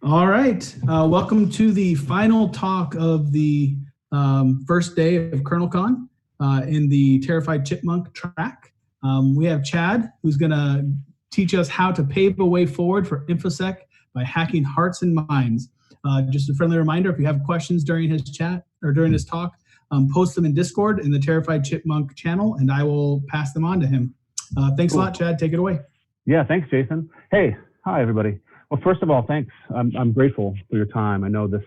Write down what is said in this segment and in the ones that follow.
All right. Welcome to the final talk of the first day of KernelCon in the Terrified Chipmunk track. We have Chad, who's going to teach us how to pave a way forward for InfoSec by hacking hearts and minds. Just a friendly reminder, if you have questions during his chat or during his talk, post them in Discord in the Terrified Chipmunk channel, and I will pass them on to him. Thanks a lot, Chad. Take it away. Yeah, thanks, Jason. Hey, hi, everybody. Well, first of all, thanks. I'm grateful for your time. I know this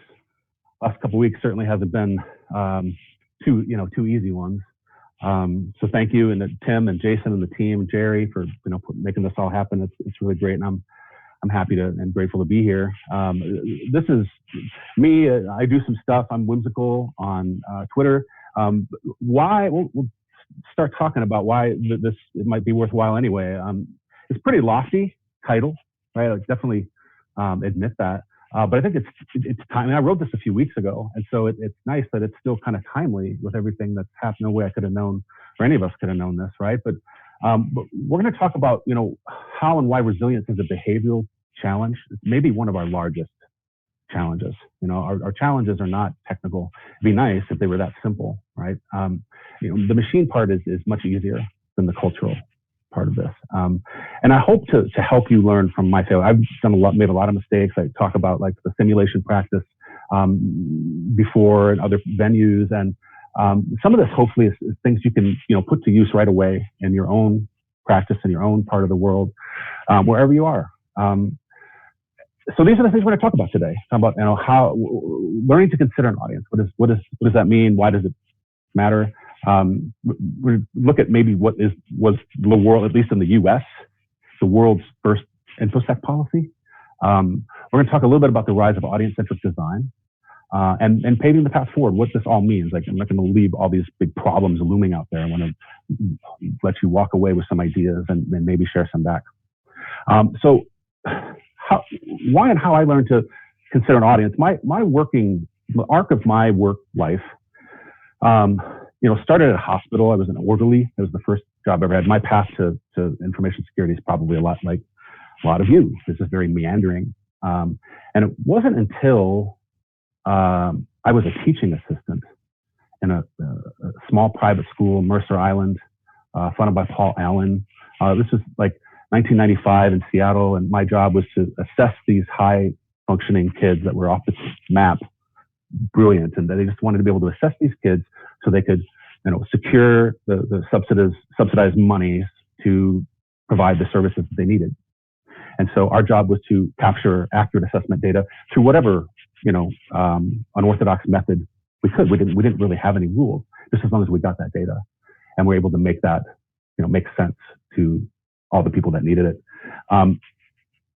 last couple of weeks certainly hasn't been two easy ones. So thank you, and Tim and Jason and the team, Jerry, for making this all happen. It's really great, and I'm happy to and grateful to be here. This is me. I do some stuff. I'm whimsical on Twitter. Why? We'll start talking about why it might be worthwhile anyway. It's pretty lofty title, right? I definitely admit that. But I think it's time. I mean, I wrote this a few weeks ago, and so it's nice that it's still kind of timely with everything that's happened. No way I could have known, or any of us could have known this, right? But we're going to talk about how and why resilience is a behavioral challenge. It's maybe one of our largest challenges. Our challenges are not technical. It'd be nice if they were that simple, right? The machine part is much easier than the cultural part of this. And I hope to help you learn from my failure. I've made a lot of mistakes. I talk about like the simulation practice before in other venues. And some of this hopefully is things you can, put to use right away in your own practice, in your own part of the world, wherever you are. So these are the things we're going to talk about today. Talk about, how learning to consider an audience. What does that mean? Why does it matter? We look at maybe was the world, at least in the U.S., the world's first InfoSec policy. We're going to talk a little bit about the rise of audience-centric design and paving the path forward. What this all means. Like, I'm not going to leave all these big problems looming out there. I want to let you walk away with some ideas and maybe share some back. So, why and how I learned to consider an audience. The arc of my work life. Started at a hospital. I was an orderly. It was the first job I ever had. My path to information security is probably a lot like a lot of you. This is very meandering. And it wasn't until I was a teaching assistant in a small private school, Mercer Island, funded by Paul Allen. This was like 1995 in Seattle, and my job was to assess these high-functioning kids that were off the map, brilliant, and they just wanted to be able to assess these kids so they could, secure the subsidized monies to provide the services that they needed. And so our job was to capture accurate assessment data through whatever, unorthodox method we could. We didn't really have any rules, just as long as we got that data and we're able to make that, make sense to all the people that needed it. And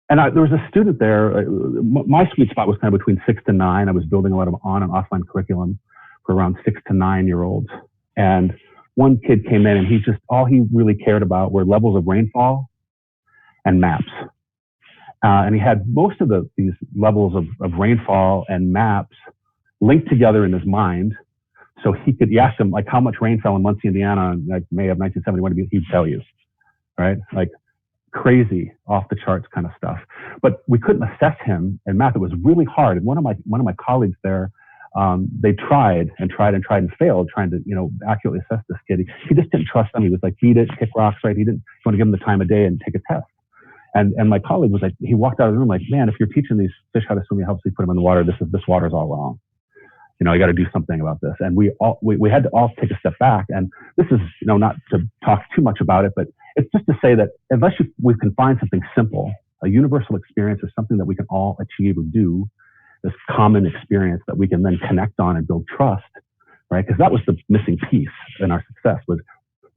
there was a student there. My sweet spot was kind of between 6 to 9. I was building a lot of on and offline curriculum for around 6 to 9 year olds. And one kid came in and all he really cared about were levels of rainfall and maps. And he had most of these levels of rainfall and maps linked together in his mind. So you asked him like how much rain fell in Muncie, Indiana in like May of 1971, he'd tell you, right? Like crazy, off the charts kind of stuff. But we couldn't assess him in math. It was really hard. And one of my colleagues there, they tried and failed trying to, accurately assess this kid. He just didn't trust them. He was like, beat it, kick rocks, right? He didn't want to give him the time of day and take a test. And my colleague was like, he walked out of the room like, man, if you're teaching these fish how to swim, you help put them in the water. This water's all wrong. You got to do something about this. And we had to all take a step back. And this is, not to talk too much about it, but it's just to say that unless we can find something simple, a universal experience or something that we can all achieve or do, this common experience that we can then connect on and build trust, right? Because that was the missing piece in our success was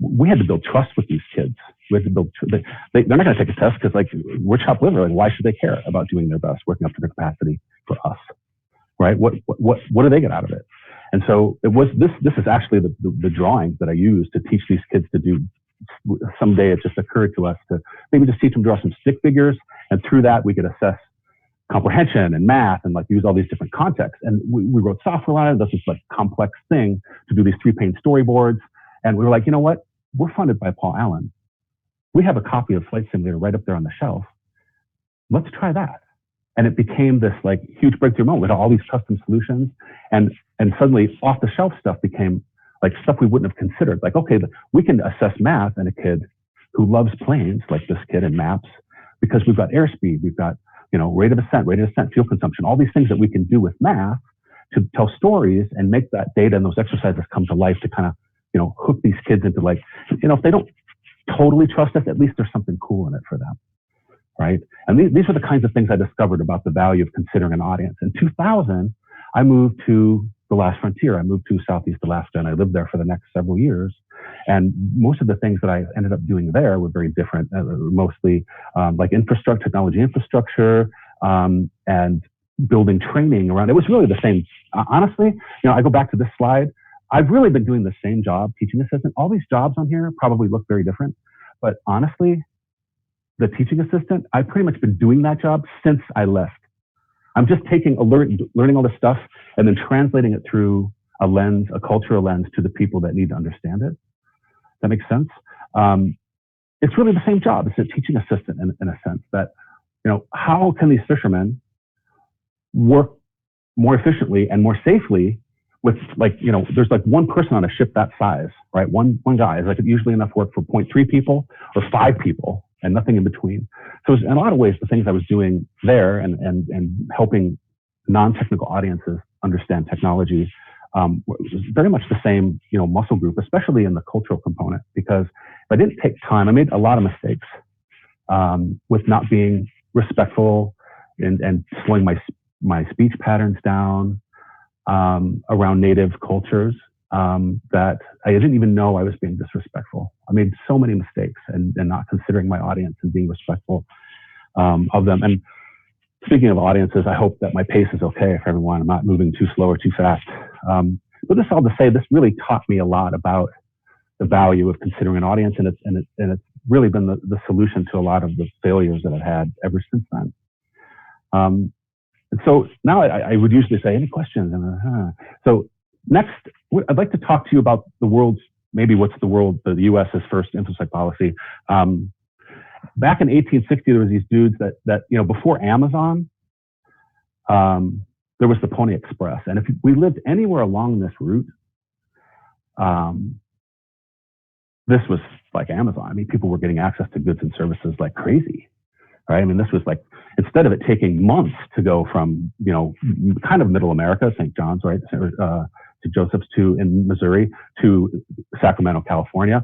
we had to build trust with they're not going to take a test because like we're chopped liver. Like, why should they care about doing their best, working up to their capacity for us, right? What do they get out of it? And so it was this is actually the drawing that I used to teach these kids to do. Someday it just occurred to us to maybe just teach them to draw some stick figures, and through that we could assess comprehension and math and like use all these different contexts. And we wrote software on it. This was like complex thing to do these 3-pane storyboards. And we were like, you know what? We're funded by Paul Allen. We have a copy of Flight Simulator right up there on the shelf. Let's try that. And it became this like huge breakthrough moment with all these custom solutions. And suddenly off the shelf stuff became like stuff we wouldn't have considered. Like, okay, we can assess math in a kid who loves planes, like this kid, and maps, because we've got airspeed, we've got, rate of ascent, fuel consumption, all these things that we can do with math to tell stories and make that data and those exercises come to life to kind of, hook these kids into like, if they don't totally trust us, at least there's something cool in it for them, right? And these are the kinds of things I discovered about the value of considering an audience. In 2000, I moved to the last frontier. I moved to Southeast Alaska, and I lived there for the next several years. And most of the things that I ended up doing there were very different, mostly like technology infrastructure, and building training around. It was really the same. Honestly, I go back to this slide. I've really been doing the same job, teaching assistant. All these jobs on here probably look very different, but honestly, the teaching assistant, I've pretty much been doing that job since I left. I'm just taking learning all this stuff and then translating it through a cultural lens to the people that need to understand it. That makes sense. It's really the same job. It's a teaching assistant in a sense that, how can these fishermen work more efficiently and more safely with there's like one person on a ship that size, right? One guy is like usually enough work for 0.3 people or 5 people and nothing in between. So in a lot of ways, the things I was doing there and helping non-technical audiences understand technology was very much the same, muscle group, especially in the cultural component, because if I didn't take time, I made a lot of mistakes with not being respectful and slowing my speech patterns down around native cultures that I didn't even know I was being disrespectful. I made so many mistakes and not considering my audience and being respectful of them. And speaking of audiences, I hope that my pace is okay for everyone. I'm not moving too slow or too fast. But this all to say, this really taught me a lot about the value of considering an audience, and it's really been the solution to a lot of the failures that I've had ever since then. And so now I would usually say, any questions? So next, I'd like to talk to you about the the US's first InfoSec policy. Back in 1860, there was these dudes that before Amazon, there was the Pony Express. And if we lived anywhere along this route, this was like Amazon. I mean, people were getting access to goods and services like crazy, right? I mean, this was like, instead of it taking months to go from, kind of middle America, St. John's, right, to Joseph's in Missouri to Sacramento, California,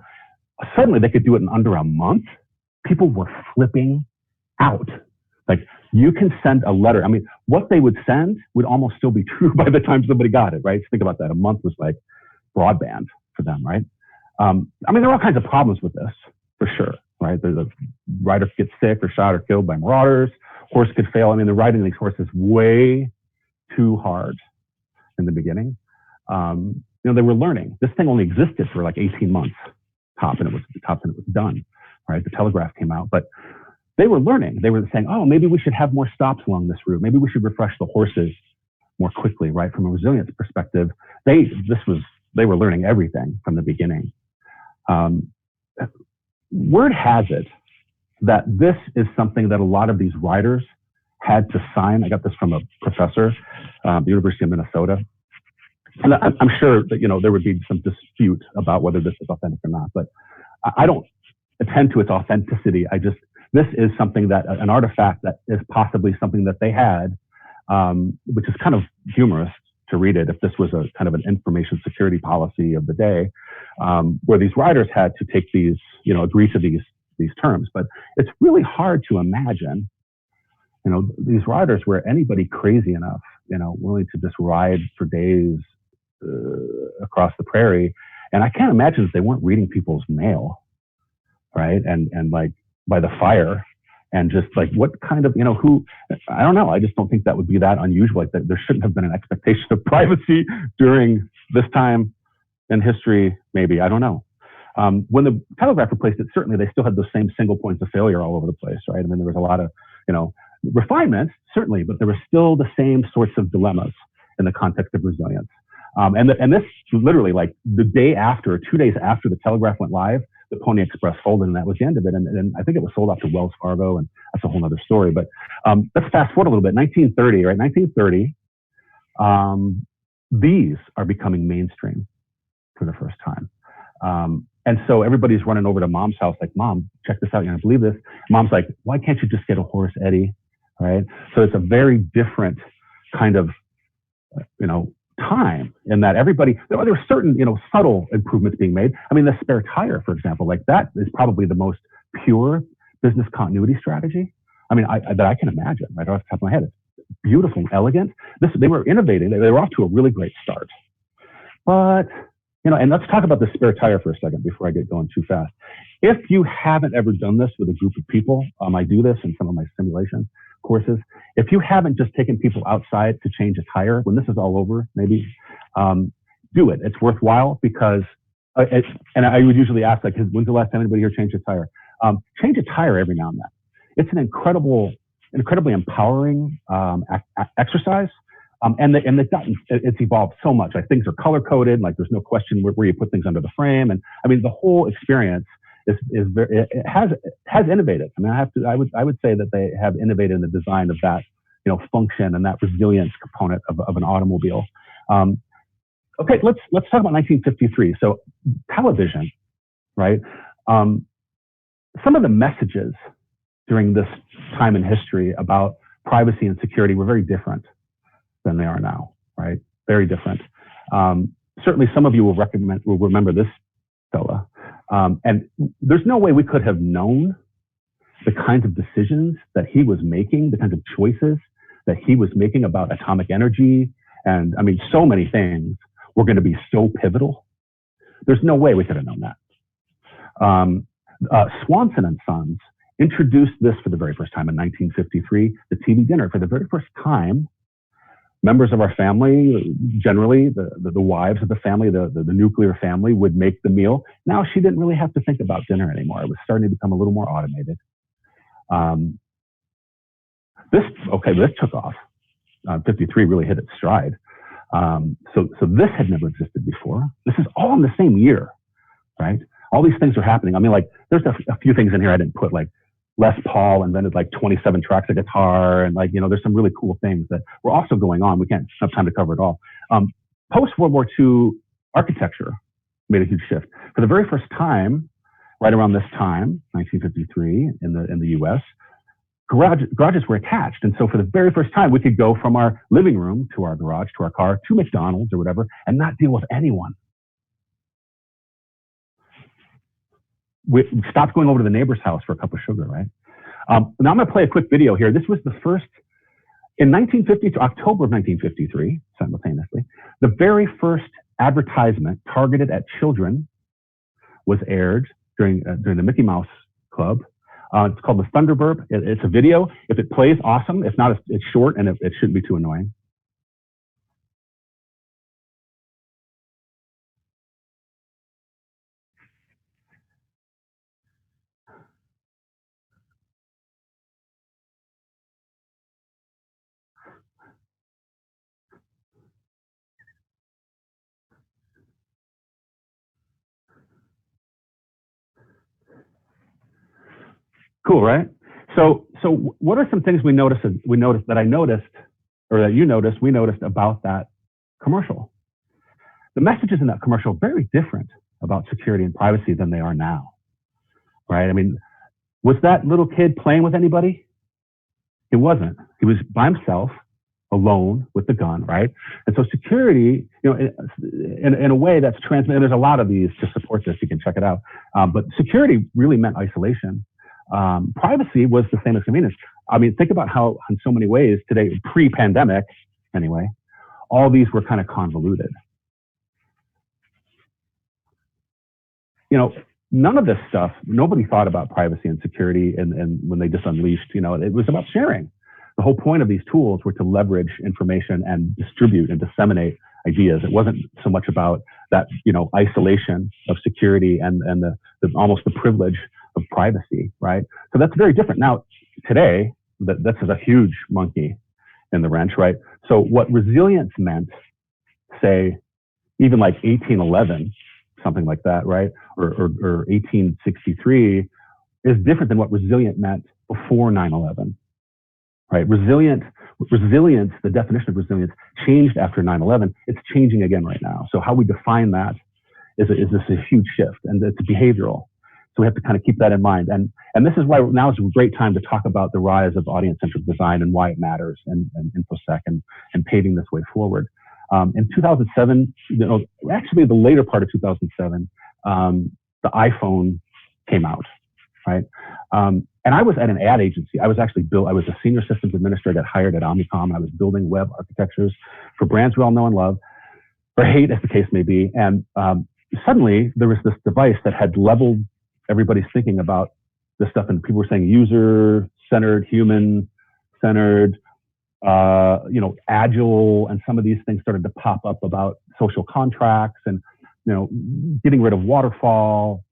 suddenly they could do it in under a month. People were flipping out. Like, you can send a letter. I mean, what they would send would almost still be true by the time somebody got it, right? Think about that. A month was like broadband for them, right? I mean, there are all kinds of problems with this, for sure, right? The rider could get sick or shot or killed by marauders. Horse could fail. I mean, they're riding these horses way too hard in the beginning. They were learning. This thing only existed for like 18 months tops, and it was done, right? The telegraph came out, but they were learning. They were saying, oh, maybe we should have more stops along this route. Maybe we should refresh the horses more quickly, right? From a resilience perspective, they were learning everything from the beginning. Word has it that this is something that a lot of these riders had to sign. I got this from a professor at the University of Minnesota. And I'm sure that, there would be some dispute about whether this is authentic or not, but I don't attend to its authenticity. This is something an artifact that is possibly something that they had, which is kind of humorous to read it if this was a kind of an information security policy of the day, where these riders had to take these, agree to these terms. But it's really hard to imagine, these riders were anybody crazy enough, willing to just ride for days across the prairie. And I can't imagine that they weren't reading people's mail, right? And like by the fire, and just like what kind of, I don't know. I just don't think that would be that unusual. Like that there shouldn't have been an expectation of privacy during this time in history, maybe, I don't know. When the telegraph replaced it, certainly they still had those same single points of failure all over the place, right? I mean, there was a lot of, refinements, certainly, but there were still the same sorts of dilemmas in the context of resilience. And this literally, like the day after, 2 days after the telegraph went live, the Pony Express folded, and that was the end of it. And I think it was sold off to Wells Fargo, and that's a whole other story. But let's fast forward a little bit. 1930, right? 1930, these are becoming mainstream for the first time. And so everybody's running over to mom's house like, Mom, check this out. You're going to believe this. Mom's like, why can't you just get a Horace Eddy? Right? So it's a very different kind of, time in that everybody, there were certain, subtle improvements being made. I mean, the spare tire, for example, like that is probably the most pure business continuity strategy. I mean, that I can imagine, right off the top of my head. It's beautiful and elegant. They were innovating. They were off to a really great start. But, and let's talk about the spare tire for a second before I get going too fast. If you haven't ever done this with a group of people, I do this in some of my simulation courses. If you haven't just taken people outside to change a tire, when this is all over, maybe, do it. It's worthwhile because, and I would usually ask, like, when's the last time anybody here changed a tire? Change a tire every now and then. It's an incredibly empowering exercise. And it's evolved so much. Like, things are color coded. Like, there's no question where you put things under the frame. And I mean, the whole experience has innovated. I mean, I would say that they have innovated in the design of that, function and that resilience component of an automobile. Okay, let's talk about 1953. So television, right? Some of the messages during this time in history about privacy and security were very different than they are now, right? Very different. Certainly some of you will remember this fella. And there's no way we could have known the kinds of decisions that he was making, the kinds of choices that he was making about atomic energy. And I mean, so many things were going to be so pivotal. There's no way we could have known that. Swanson and Sons introduced this for the very first time in 1953, the TV dinner. For the very first time, members of our family, generally the wives of the family, the nuclear family, would make the meal. Now she didn't really have to think about dinner anymore. It was starting to become a little more automated. This took off. 53 really hit its stride. So this had never existed before. This is all in the same year, right? All these things are happening. I mean, like, there's a few things in here I didn't put, like Les Paul invented like 27 tracks of guitar, and like, there's some really cool things that were also going on. We can't have time to cover it all. Post-World War II architecture made a huge shift. For the very first time, right around this time, 1953 in the US, garages were attached. And so for the very first time, we could go from our living room to our garage, to our car, to McDonald's or whatever, and not deal with anyone. We stopped going over to the neighbor's house for a cup of sugar, right? Now I'm going to play a quick video here. This was the first, in October of 1953, simultaneously, the very first advertisement targeted at children was aired during the Mickey Mouse Club. It's called the Thunderbird. It's a video. If it plays, awesome. If not, it's short and it shouldn't be too annoying. Cool, right? So what are some things we noticed about that commercial? The messages in that commercial are very different about security and privacy than they are now, right? I mean, was that little kid playing with anybody? He wasn't. He was by himself, alone with the gun, right? And so security, in a way that's transmitted. There's a lot of these to support this. You can check it out. But security really meant isolation. Privacy was the same as convenience. I mean, think about how, in so many ways today, pre-pandemic, anyway, all these were kind of convoluted. None of this stuff, nobody thought about privacy and security, and when they just unleashed, it was about sharing. The whole point of these tools were to leverage information and distribute and disseminate ideas. It wasn't so much about that, isolation of security and almost the privilege of privacy, right? So that's very different. Now, today, this is a huge monkey in the wrench, right? So what resilience meant, say, even like 1811, something like that, right? Or 1863 is different than what resilient meant before 9/11, right? Resilience, the definition of resilience changed after 9/11. It's changing again right now. So how we define that is a huge shift, and it's behavioral. So we have to kind of keep that in mind. And this is why now is a great time to talk about the rise of audience-centric design and why it matters, and InfoSec and paving this way forward. In 2007, actually the later part of 2007, the iPhone came out, right? And I was at an ad agency. I was a senior systems administrator that hired at Omnicom, and I was building web architectures for brands we all know and love, or hate as the case may be. And suddenly there was this device that had leveled everybody's thinking about this stuff, and people were saying user-centered, human-centered, agile, and some of these things started to pop up about social contracts and, getting rid of waterfall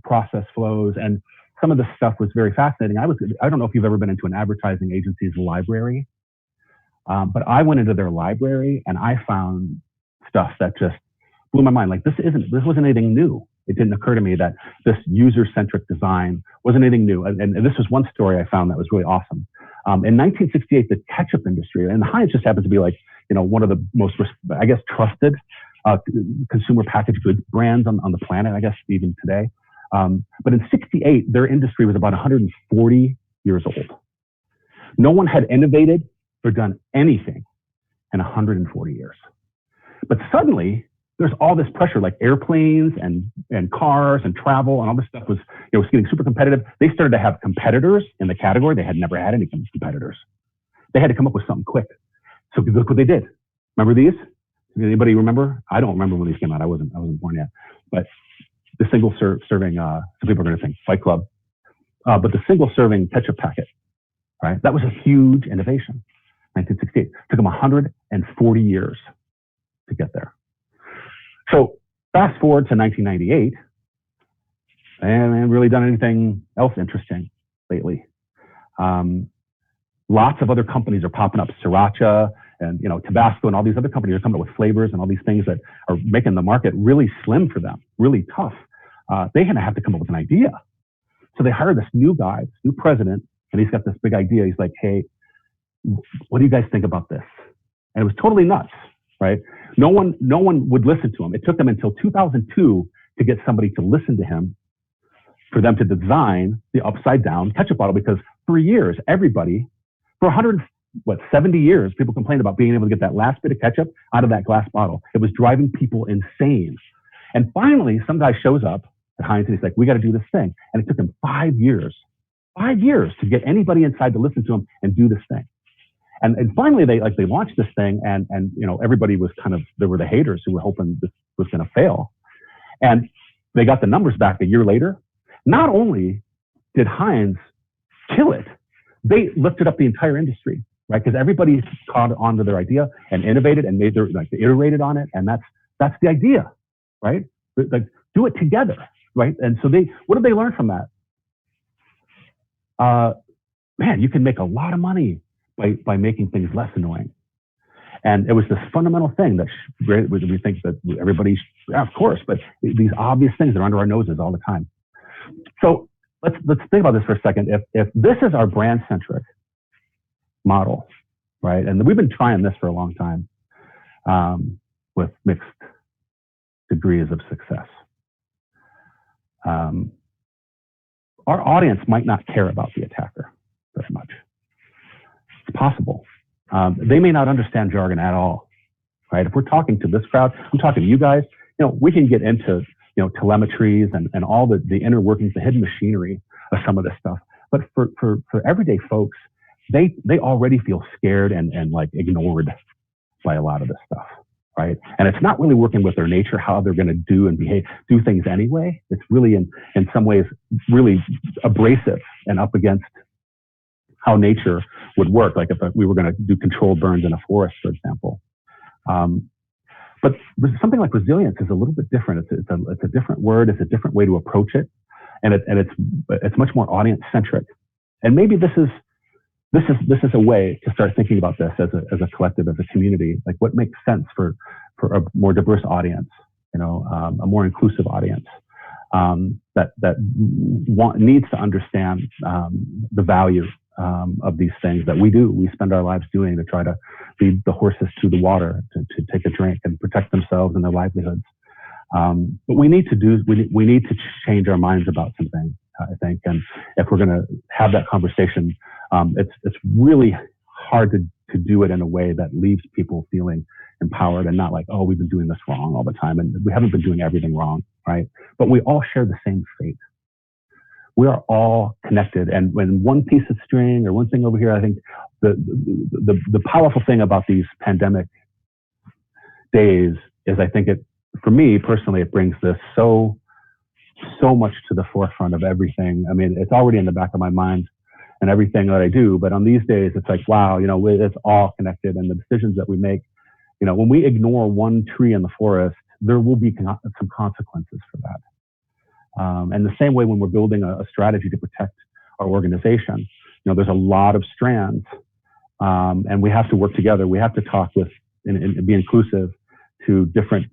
process flows. And some of this stuff was very fascinating. I don't know if you've ever been into an advertising agency's library, but I went into their library and I found stuff that just blew my mind. Like this wasn't anything new. It didn't occur to me that this user-centric design wasn't anything new. And this was one story I found that was really awesome. In 1968, the ketchup industry, and Heinz just happens to be like, one of the most, I guess, trusted consumer packaged goods brands on the planet, I guess, even today. But in 68, their industry was about 140 years old. No one had innovated or done anything in 140 years. But suddenly, there's all this pressure, like airplanes and cars and travel and all this stuff was getting super competitive. They started to have competitors in the category. They had never had any competitors. They had to come up with something quick. So look what they did. Remember these? Anybody remember? I don't remember when these came out. I wasn't born yet. But the single serving, some people are going to think Fight Club, but the single serving ketchup packet, right? That was a huge innovation. 1968. Took them 140 years to get there. So fast forward to 1998, and I haven't really done anything else interesting lately. Lots of other companies are popping up, Sriracha and Tabasco and all these other companies are coming up with flavors and all these things that are making the market really slim for them, really tough. They're going to have to come up with an idea. So they hired this new guy, this new president, and he's got this big idea. He's like, hey, what do you guys think about this? And it was totally nuts, right? No one would listen to him. It took them until 2002 to get somebody to listen to him, for them to design the upside down ketchup bottle, because for years, everybody, for 70 years, people complained about being able to get that last bit of ketchup out of that glass bottle. It was driving people insane. And finally, some guy shows up at Heinz and he's like, we got to do this thing. And it took him 5 years to get anybody inside to listen to him and do this thing. And finally, they launched this thing, and everybody was there were the haters who were hoping this was going to fail. And they got the numbers back a year later. Not only did Heinz kill it, they lifted up the entire industry, right? Because everybody caught onto their idea and innovated and they iterated on it. And that's the idea, right? Do it together, right? And so what did they learn from that? Man, you can make a lot of money by making things less annoying. And it was this fundamental thing that we think that everybody, of course, but these obvious things that are under our noses all the time. So let's think about this for a second. If this is our brand-centric model, right? And we've been trying this for a long time with mixed degrees of success. Our audience might not care about the attacker very much. It's possible. They may not understand jargon at all, right? If we're talking to this crowd, I'm talking to you guys, we can get into, telemetries and all the inner workings, the hidden machinery of some of this stuff. But for everyday folks, they already feel scared and like ignored by a lot of this stuff, right? And it's not really working with their nature, how they're going to do and do things anyway. It's really in some ways really abrasive and up against how nature would work. Like if we were going to do controlled burns in a forest, for example. But something like resilience is a little bit different. It's a different word. It's a different way to approach it, and it's much more audience centric. And maybe this is a way to start thinking about this as a collective, as a community. Like what makes sense for a more diverse audience, a more inclusive audience that needs to understand the value of these things that we spend our lives doing to try to lead the horses to the water, to take a drink and protect themselves and their livelihoods. But we need to change our minds about something, I think. And if we're going to have that conversation, it's really hard to do it in a way that leaves people feeling empowered and not like, oh, we've been doing this wrong all the time. And we haven't been doing everything wrong, right? But we all share the same fate. We are all connected. And when one piece of string or one thing over here, I think the powerful thing about these pandemic days is, I think for me personally, it brings this so much to the forefront of everything. I mean, it's already in the back of my mind and everything that I do, but on these days, it's like, wow, it's all connected, and the decisions that we make, when we ignore one tree in the forest, there will be some consequences for that. And the same way when we're building a strategy to protect our organization, there's a lot of strands, and we have to work together. We have to talk with and be inclusive to different,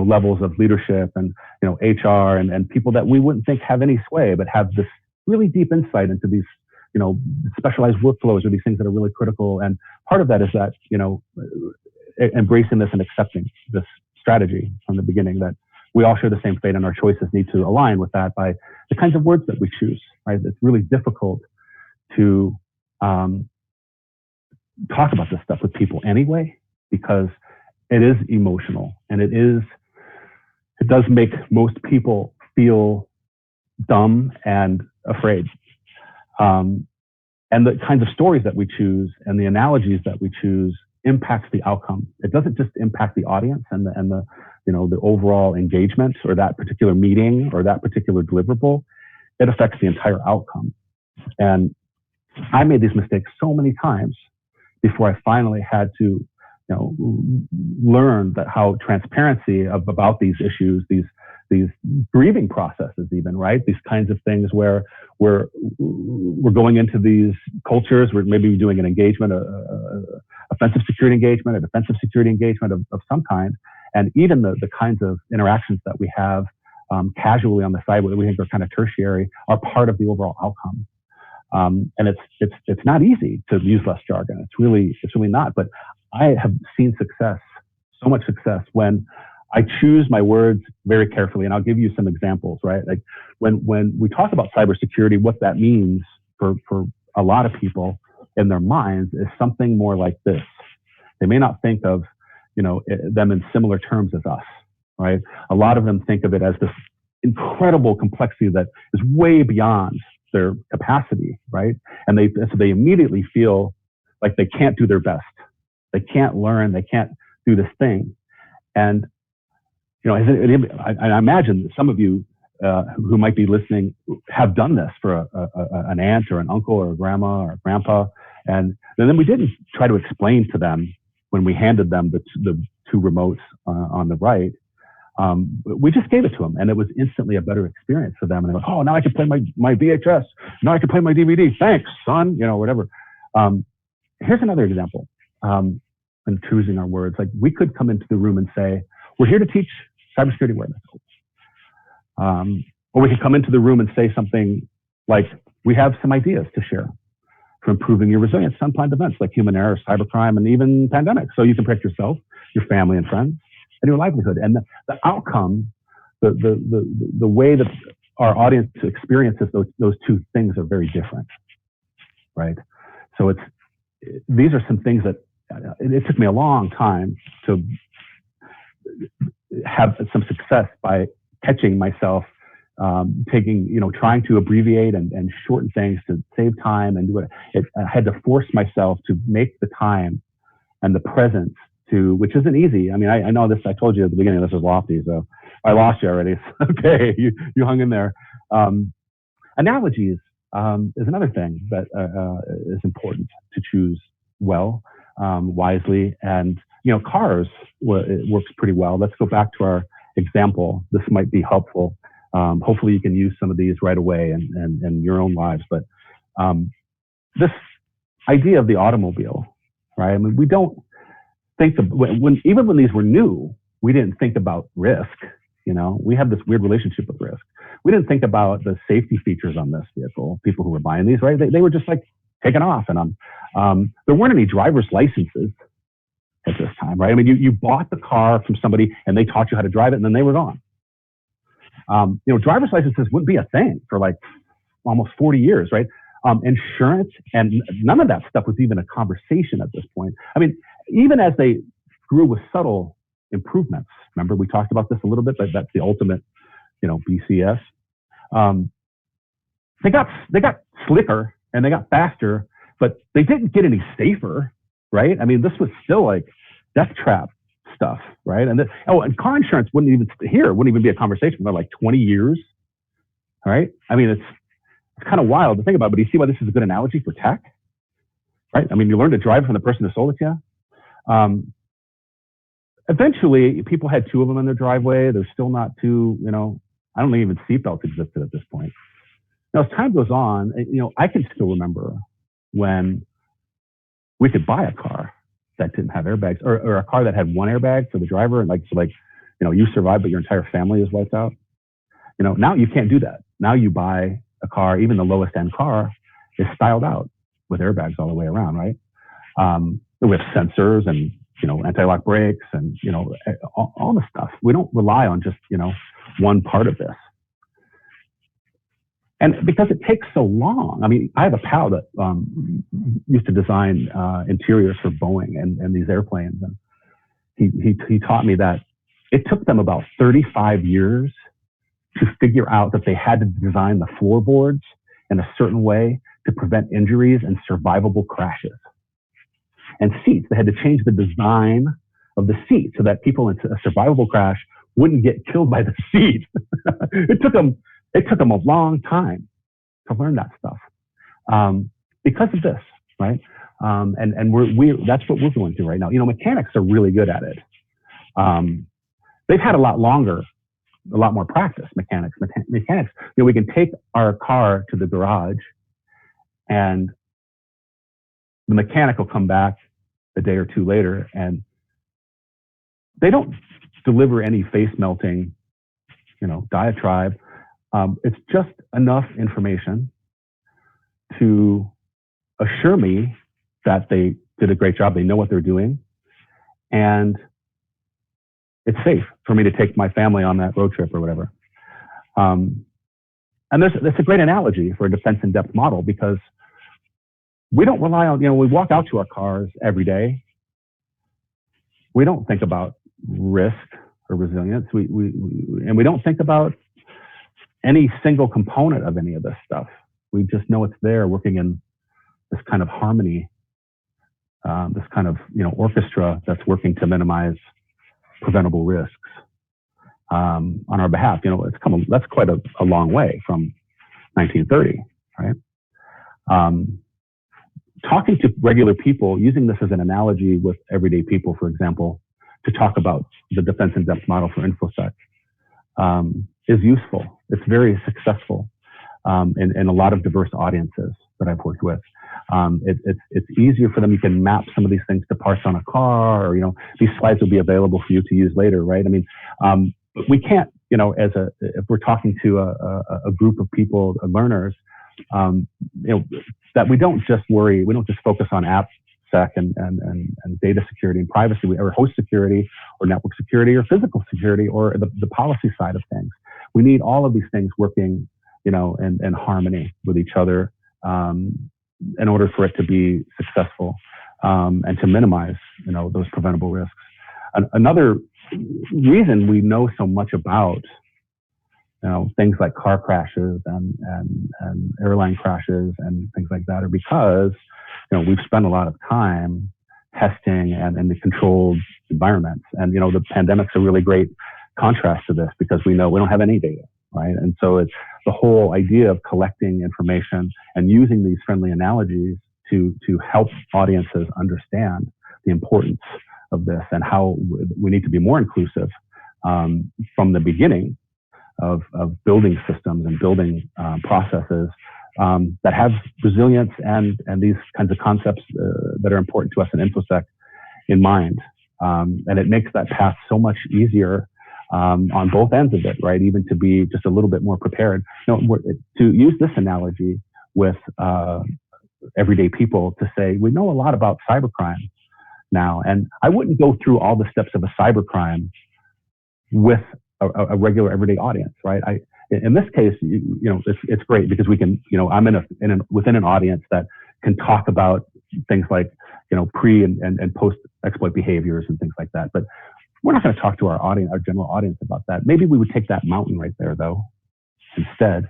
levels of leadership and, HR and people that we wouldn't think have any sway, but have this really deep insight into these, specialized workflows or these things that are really critical. And part of that is that, embracing this and accepting this strategy from the beginning, that we all share the same fate and our choices need to align with that by the kinds of words that we choose, right? It's really difficult to talk about this stuff with people anyway, because it is emotional and it does make most people feel dumb and afraid. And the kinds of stories that we choose and the analogies that we choose impacts the outcome. It doesn't just impact the audience and the overall engagement or that particular meeting or that particular deliverable. It affects the entire outcome. And I made these mistakes so many times before I finally had to, learn that how transparency about these issues, these grieving processes, even, right? These kinds of things where we're going into these cultures, we're maybe doing an engagement, offensive security engagement, a defensive security engagement of some kind, and even the kinds of interactions that we have casually on the side, what we think are kind of tertiary, are part of the overall outcome. And it's not easy to use less jargon. It's really not. But I have seen so much success when I choose my words very carefully, and I'll give you some examples, right? Like when we talk about cybersecurity, what that means for a lot of people in their minds is something more like this. They may not think of, them in similar terms as us, right? A lot of them think of it as this incredible complexity that is way beyond their capacity, right? And so they immediately feel like they can't do their best. They can't learn. They can't do this thing. And I imagine some of you who might be listening have done this for an aunt or an uncle or a grandma or a grandpa. And then we didn't try to explain to them when we handed them the two remotes on the right. We just gave it to them, and it was instantly a better experience for them. And they went, oh, now I can play my VHS. Now I can play my DVD. Thanks, son. Whatever. Here's another example. In choosing our words, like we could come into the room and say, we're here to teach cybersecurity awareness. Or we could come into the room and say something like, we have some ideas to share for improving your resilience to unplanned events like human error, cybercrime, and even pandemics. So you can protect yourself, your family and friends, and your livelihood. And the outcome, the way that our audience experiences those two things are very different, right? So these are some things that it took me a long time to have some success by catching myself, trying to abbreviate and shorten things to save time and do it. I had to force myself to make the time and the presence which isn't easy. I mean, I know this, I told you at the beginning, this is lofty, so I lost you already. Okay, you hung in there. Analogies is another thing that is important to choose well, wisely. And, cars, it works pretty well. Let's go back to our example. This might be helpful. Hopefully you can use some of these right away in your own lives. But this idea of the automobile, right? I mean, we don't think even when these were new, we didn't think about risk. We have this weird relationship with risk. We didn't think about the safety features on this vehicle. People who were buying these, right? They were just like taking off, and there weren't any driver's licenses at this time, right? I mean, you bought the car from somebody and they taught you how to drive it, and then they were gone. Driver's licenses wouldn't be a thing for like almost 40 years, right? Insurance and none of that stuff was even a conversation at this point. I mean, even as they grew with subtle improvements, remember we talked about this a little bit, but that's the ultimate, BCS. They got slicker and they got faster, but they didn't get any safer, right? I mean, this was still like death trap stuff, right? And car insurance wouldn't even be a conversation for like 20 years, right? I mean, it's kind of wild to think about, but you see why this is a good analogy for tech, right? I mean, you learn to drive from the person who sold it to you. Eventually, people had two of them in their driveway. There's still not two, I don't think even seatbelts existed at this point. Now, as time goes on, I can still remember when we could buy a car that didn't have airbags, or a car that had one airbag for the driver, and you survived, but your entire family is wiped out. Now you can't do that. Now you buy a car, even the lowest end car is styled out with airbags all the way around, right? With sensors and anti-lock brakes and all the stuff. We don't rely on just one part of this. And because it takes so long, I mean, I have a pal that used to design interiors for Boeing and these airplanes, and he taught me that it took them about 35 years to figure out that they had to design the floorboards in a certain way to prevent injuries and survivable crashes. And seats, they had to change the design of the seat so that people in a survivable crash wouldn't get killed by the seat. It took them a long time to learn that stuff because of this, right? And that's what we're going through right now. Mechanics are really good at it. They've had a lot more practice. Mechanics. We can take our car to the garage, and the mechanic will come back a day or two later, and they don't deliver any face melting, diatribe. It's just enough information to assure me that they did a great job. They know what they're doing, and it's safe for me to take my family on that road trip or whatever. And that's a great analogy for a defense in depth model, because we don't rely on, we walk out to our cars every day. We don't think about risk or resilience. We don't think about any single component of any of this stuff. We just know it's there working in this kind of harmony, this kind of, orchestra that's working to minimize preventable risks on our behalf. That's quite a long way from 1930, right? Talking to regular people, using this as an analogy with everyday people, for example, to talk about the defense in depth model for InfoSec is useful. It's very successful in a lot of diverse audiences that I've worked with. It's easier for them. You can map some of these things to parts on a car, or these slides will be available for you to use later, right? I mean, but we can't, if we're talking to a group of people, learners, that we don't just focus on AppSec and data security and privacy, or host security, or network security, or physical security, or the policy side of things. We need all of these things working, in harmony with each other, in order for it to be successful, and to minimize, those preventable risks. Another reason we know so much about, things like car crashes and airline crashes and things like that are because, we've spent a lot of time testing and in the controlled environments. And, the pandemic's a really great contrast to this, because we know we don't have any data, right? And so it's the whole idea of collecting information and using these friendly analogies to help audiences understand the importance of this and how we need to be more inclusive from the beginning of building systems and building processes that have resilience and these kinds of concepts that are important to us in InfoSec in mind. And it makes that path so much easier on both ends of it, right? Even to be just a little bit more prepared. To use this analogy with everyday people to say, we know a lot about cybercrime now, and I wouldn't go through all the steps of a cybercrime with a regular everyday audience, right? In this case, it's great because we can, I'm within an audience that can talk about things like, pre and post exploit behaviors and things like that. But we're not going to talk to our audience, our general audience, about that. Maybe we would take that mountain right there, though, instead,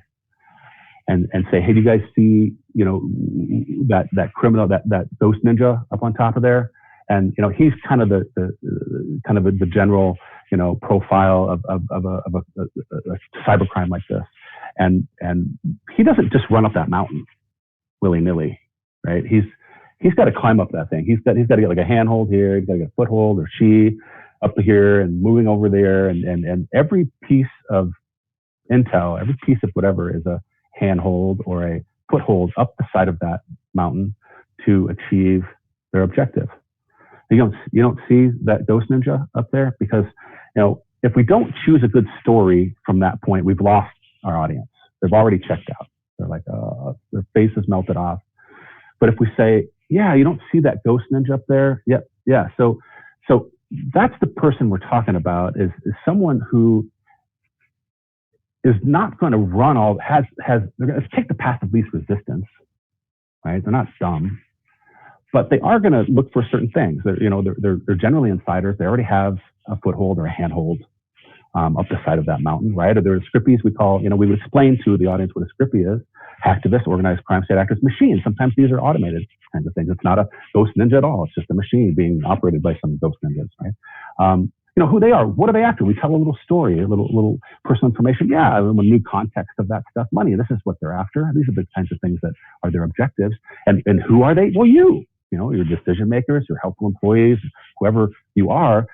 and say, hey, do you guys see, that criminal, that ghost ninja up on top of there? And he's kind of the general, profile of a cybercrime like this, and he doesn't just run up that mountain willy-nilly, right? He's got to climb up that thing. He's got to get like a handhold here. He's got to get a foothold, or she up here and moving over there, and every piece of intel, every piece of whatever is a handhold or a foothold up the side of that mountain to achieve their objective. You don't see that ghost ninja up there because, if we don't choose a good story from that point, we've lost our audience. They've already checked out. They're like, their face is melted off. But if we say, yeah, you don't see that ghost ninja up there? Yep. Yeah. So that's the person we're talking about is someone who is not going to run they're going to take the path of least resistance, right? They're not dumb, but they are going to look for certain things. They're generally insiders. They already have a foothold or a handhold up the side of that mountain, right? Or there are scrippies we call, we would explain to the audience what a scrippy is. Hacktivists, organized crime state actors, machines. Sometimes these are automated kinds of things. It's not a ghost ninja at all. It's just a machine being operated by some ghost ninjas, right? Who they are. What are they after? We tell a little story, a little personal information. Yeah, a new context of that stuff. Money. This is what they're after. These are the kinds of things that are their objectives. And who are they? Well, your decision makers, your helpful employees, whoever you are.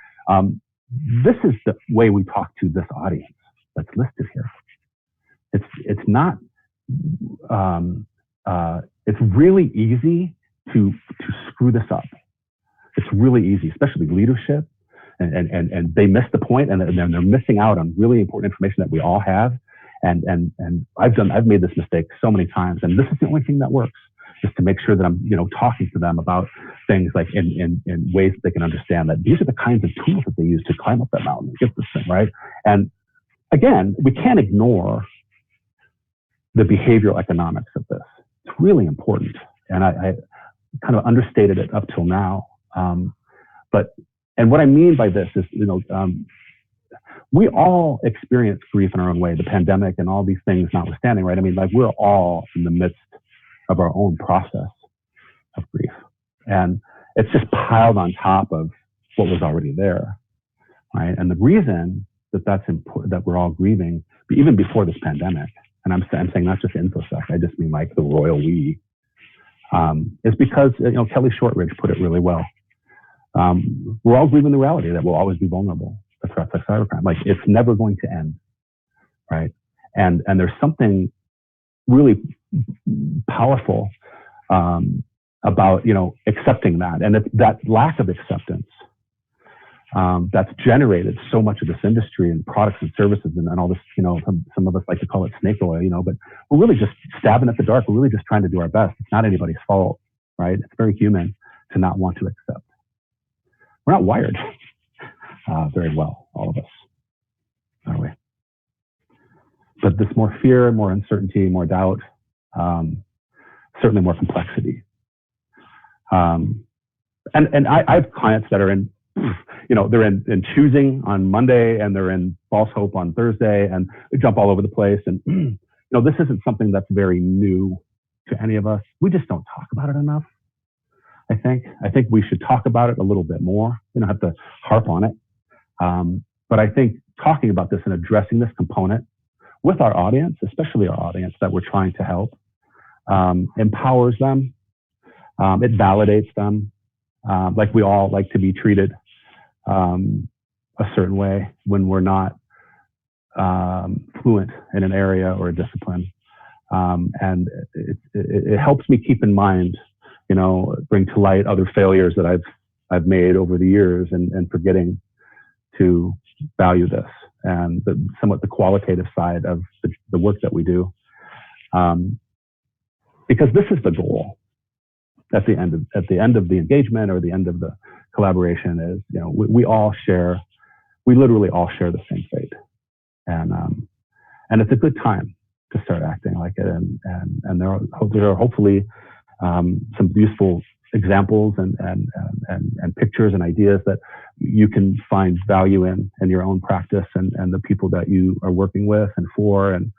This is the way we talk to this audience that's listed here. It's not. It's really easy to screw this up. It's really easy, especially leadership, and they miss the point, and they're missing out on really important information that we all have. And I've made this mistake so many times, and this is the only thing that works, just to make sure that I'm talking to them about things like in ways that they can understand that these are the kinds of tools that they use to climb up that mountain and get this thing right. And again, we can't ignore the behavioral economics of this. It's really important. And I kind of understated it up till now. And what I mean by this is, we all experience grief in our own way, the pandemic and all these things notwithstanding, right? I mean, like we're all in the midst of our own process of grief. And it's just piled on top of what was already there, right? And the reason that that's important, that we're all grieving, even before this pandemic, and I'm saying not just InfoSec, I just mean like the royal we, is because, Kelly Shortridge put it really well. We're all grieving the reality that we'll always be vulnerable to threats like cybercrime. Like it's never going to end, right? And there's something really powerful about accepting that, and it's that lack of acceptance that's generated so much of this industry and products and services and all this. Some of us like to call it snake oil, but we're really just stabbing at the dark. We're really just trying to do our best. It's not anybody's fault, right? It's very human to not want to accept. We're not wired very well, all of us, are we? But there's more fear, more uncertainty, more doubt, certainly more complexity. And I have clients that are in, they're in choosing on Monday, and they're in false hope on Thursday, and they jump all over the place. And this isn't something that's very new to any of us. We just don't talk about it enough. I think we should talk about it a little bit more. We don't have to harp on it. But I think talking about this and addressing this component with our audience, especially our audience that we're trying to help, empowers them. It validates them. Like we all like to be treated a certain way when we're not fluent in an area or a discipline. And it helps me keep in mind, bring to light other failures that I've I've made over the years and forgetting to value this and somewhat the qualitative side of the work that we do. Because this is the goal at the end of the engagement or the end of the collaboration is, we literally all share the same fate. And it's a good time to start acting like it. And there are hopefully some useful examples and pictures and ideas that you can find value in your own practice and the people that you are working with and for. And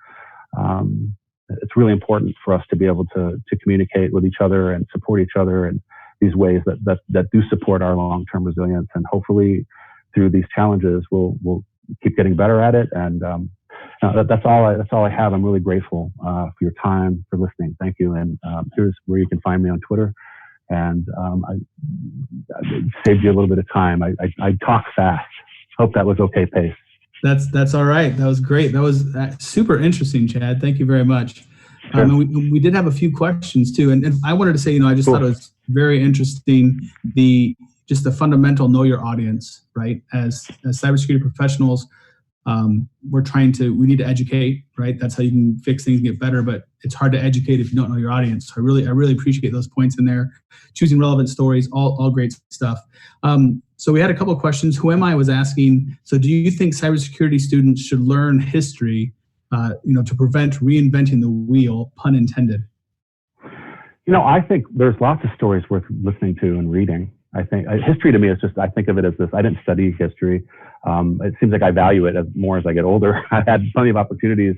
it's really important for us to be able to communicate with each other and support each other in these ways that do support our long-term resilience. And hopefully through these challenges, we'll keep getting better at it. And that's all I have. I'm really grateful for your time, for listening. Thank you. And here's where you can find me on Twitter. And I saved you a little bit of time. I talk fast. Hope that was okay pace. That's all right. That was great. That was super interesting, Chad. Thank you very much. Sure. And we did have a few questions too. And I wanted to say, I just thought it was very interesting, just the fundamental know your audience, right? As cybersecurity professionals, we need to educate, right? That's how you can fix things and get better, but it's hard to educate if you don't know your audience. So I really appreciate those points in there. Choosing relevant stories, all great stuff. So we had a couple of questions. Who Am I was asking, so do you think cybersecurity students should learn history, to prevent reinventing the wheel, pun intended? I think there's lots of stories worth listening to and reading. I think history to me is I think of it as this. I didn't study history. It seems like I value it more as I get older. I had plenty of opportunities,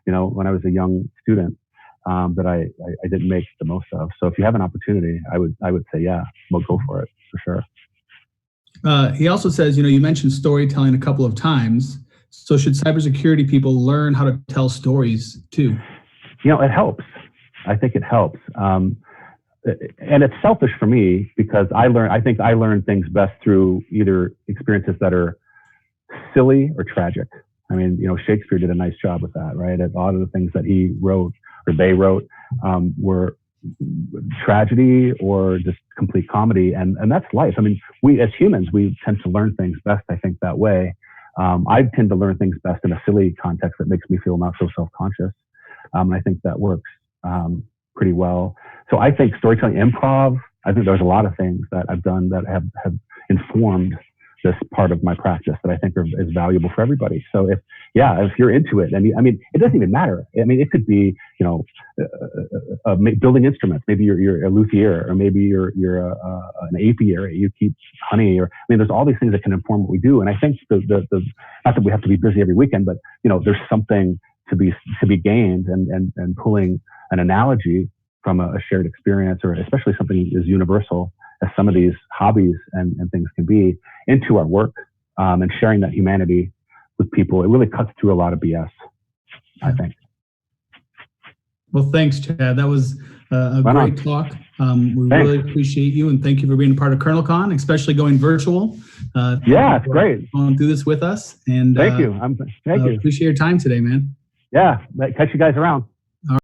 when I was a young student, that I didn't make the most of. So if you have an opportunity, I would say, yeah, we'll go for it for sure. He also says, you mentioned storytelling a couple of times. So should cybersecurity people learn how to tell stories too? It helps. I think it helps. And it's selfish for me because I think I learn things best through either experiences that are silly or tragic. I mean, Shakespeare did a nice job with that, right? A lot of the things that he wrote or they wrote were tragedy or just complete comedy. And that's life. I mean, we as humans, we tend to learn things best, I think, that way. I tend to learn things best in a silly context that makes me feel not so self-conscious. I think that works pretty well. So I think storytelling, improv, I think there's a lot of things that I've done that have informed this part of my practice that I think is valuable for everybody. So if you're into it, and it doesn't even matter. I mean, it could be, building instruments. Maybe you're a luthier, or maybe you're an apiary. You keep honey, there's all these things that can inform what we do. And I think the not that we have to be busy every weekend, but there's something to be gained and pulling an analogy from a shared experience, or especially something as universal as some of these hobbies and things can be, into our work, and sharing that humanity with people. It really cuts through a lot of BS, I think. Well, thanks, Chad. That was a great talk. We really appreciate you, and thank you for being a part of KernelCon, especially going virtual. It's great. Going through this with us. And thank you. Thank you. Appreciate your time today, man. Yeah, catch you guys around.